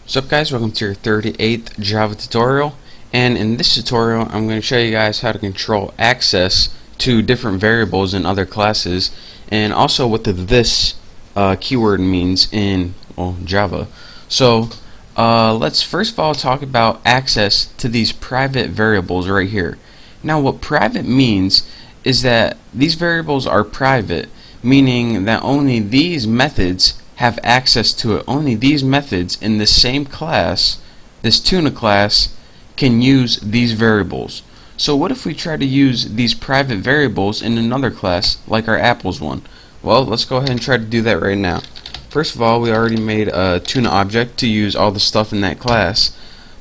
What's up guys, welcome to your 38th Java tutorial, and in this tutorial I'm going to show you guys how to control access to different variables in other classes, and also what the this keyword means in Java. So let's first of all talk about access to these private variables right here. Now what private means is that these variables are private, meaning that only these methods have access to it. Only these methods in the same class, this tuna class, can use these variables. So what if we try to use these private variables in another class, like our apples one? Well, let's go ahead and try to do that right now. First of all, we already made a tuna object to use all the stuff in that class,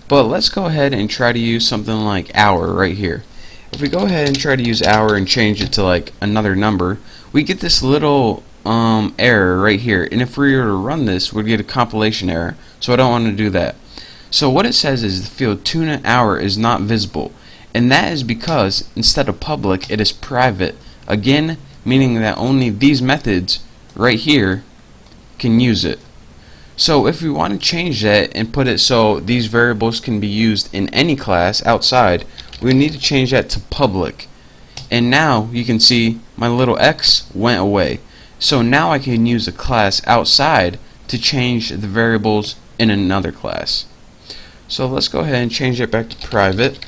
but let's go ahead and try to use something like hour right here. If we go ahead and try to use hour and change it to like another number, we get this little error right here, and if we were to run this, we'd get a compilation error, so I don't want to do that. So what it says is the field tuna hour is not visible, and that is because instead of public it is private, again meaning that only these methods right here can use it. So if we want to change that and put it so these variables can be used in any class outside, we need to change that to public, and now you can see my little X went away. So now I can use a class outside to change the variables in another class. So let's go ahead and change it back to private,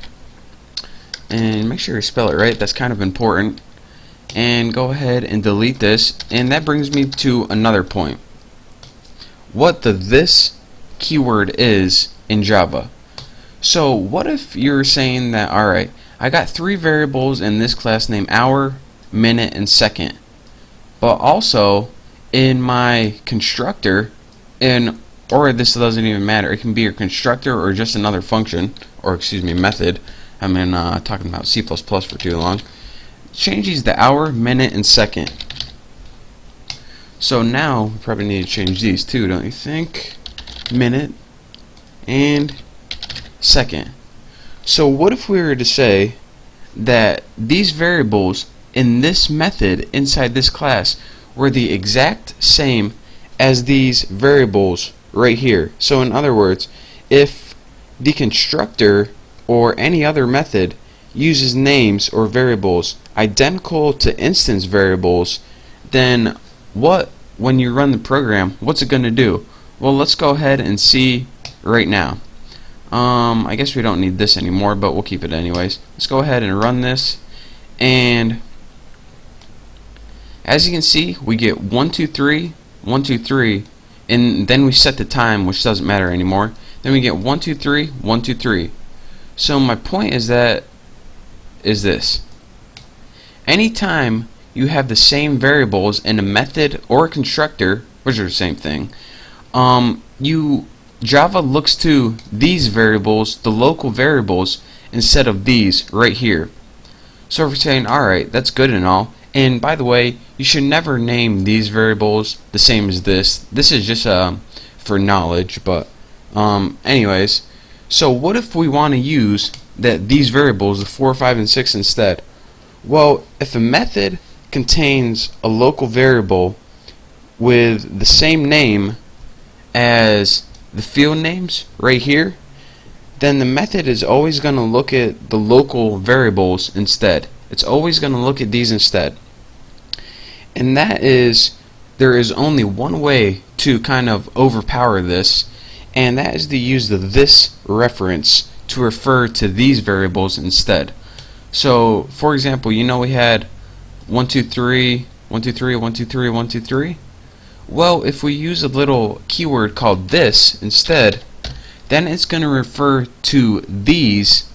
and make sure you spell it right, that's kind of important, and go ahead and delete this, and that brings me to another point. What the this keyword is in Java. So what if you're saying that, alright, I got three variables in this class named hour, minute, and second, but also in my constructor, or this doesn't even matter, it can be a constructor or just another function, or excuse me, method. I've been talking about C++ for too long. Change these to hour, minute, and second. So now we probably need to change these too, don't you think? Minute and second. So what if we were to say that these variables in this method inside this class were the exact same as these variables right here? So in other words, if the constructor or any other method uses names or variables identical to instance variables, then when you run the program, what's it going to do? Well, let's go ahead and see right now. I guess we don't need this anymore, but we'll keep it anyways. Let's go ahead and run this, and as you can see, we get 1 2 3 1 2 3, and then we set the time, which doesn't matter anymore. Then we get 1 2 3 1 2 3. So my point is this: anytime you have the same variables in a method or a constructor, which are the same thing, Java looks to these variables, the local variables, instead of these right here. So if we're saying, alright, that's good and all, and by the way, you should never name these variables the same as this. This is just for knowledge, but anyways, so what if we want to use these variables, the 4, 5, and 6 instead? Well, if a method contains a local variable with the same name as the field names right here, then the method is always going to look at the local variables instead. It's always going to look at these instead. And that is, there is only one way to kind of overpower this, and that is to use the this reference to refer to these variables instead. So for example, you know we had 1 2 3 1 2 3 1 2 3 1 2 3. Well, if we use a little keyword called this instead, then it's going to refer to these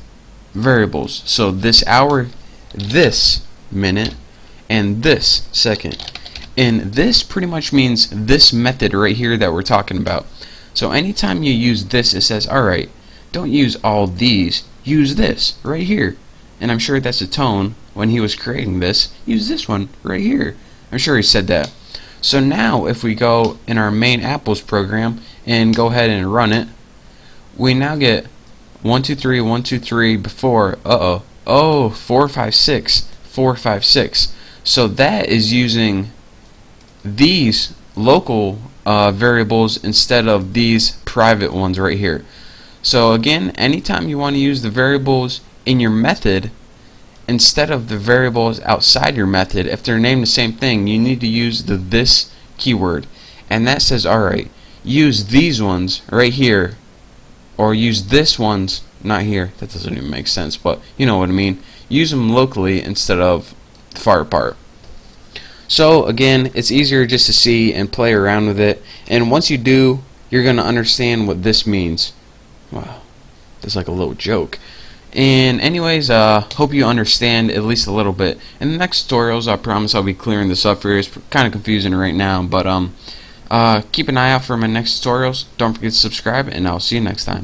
variables. So this hour, this minute, and this second. And this pretty much means this method right here that we're talking about. So anytime you use this, it says, alright, don't use all these, use this right here. And I'm sure that's a tone when he was creating this. Use this one right here. I'm sure he said that. So now if we go in our main apples program and go ahead and run it, we now get 1 2 3 1 2 3 before 4 5 6 4 5 6. So that is using these local variables instead of these private ones right here. So again, anytime you want to use the variables in your method instead of the variables outside your method, if they're named the same thing, you need to use the this keyword, and that says, alright, use these ones right here, or use this ones not here. That doesn't even make sense, but you know what I mean. Use them locally instead of far apart. So again, it's easier just to see and play around with it, and once you do, you're gonna understand what this means. Wow, that's like a little joke. And anyways, hope you understand at least a little bit. In the next tutorials, I promise I'll be clearing this up for you. It's kind of confusing right now, but keep an eye out for my next tutorials. Don't forget to subscribe, and I'll see you next time.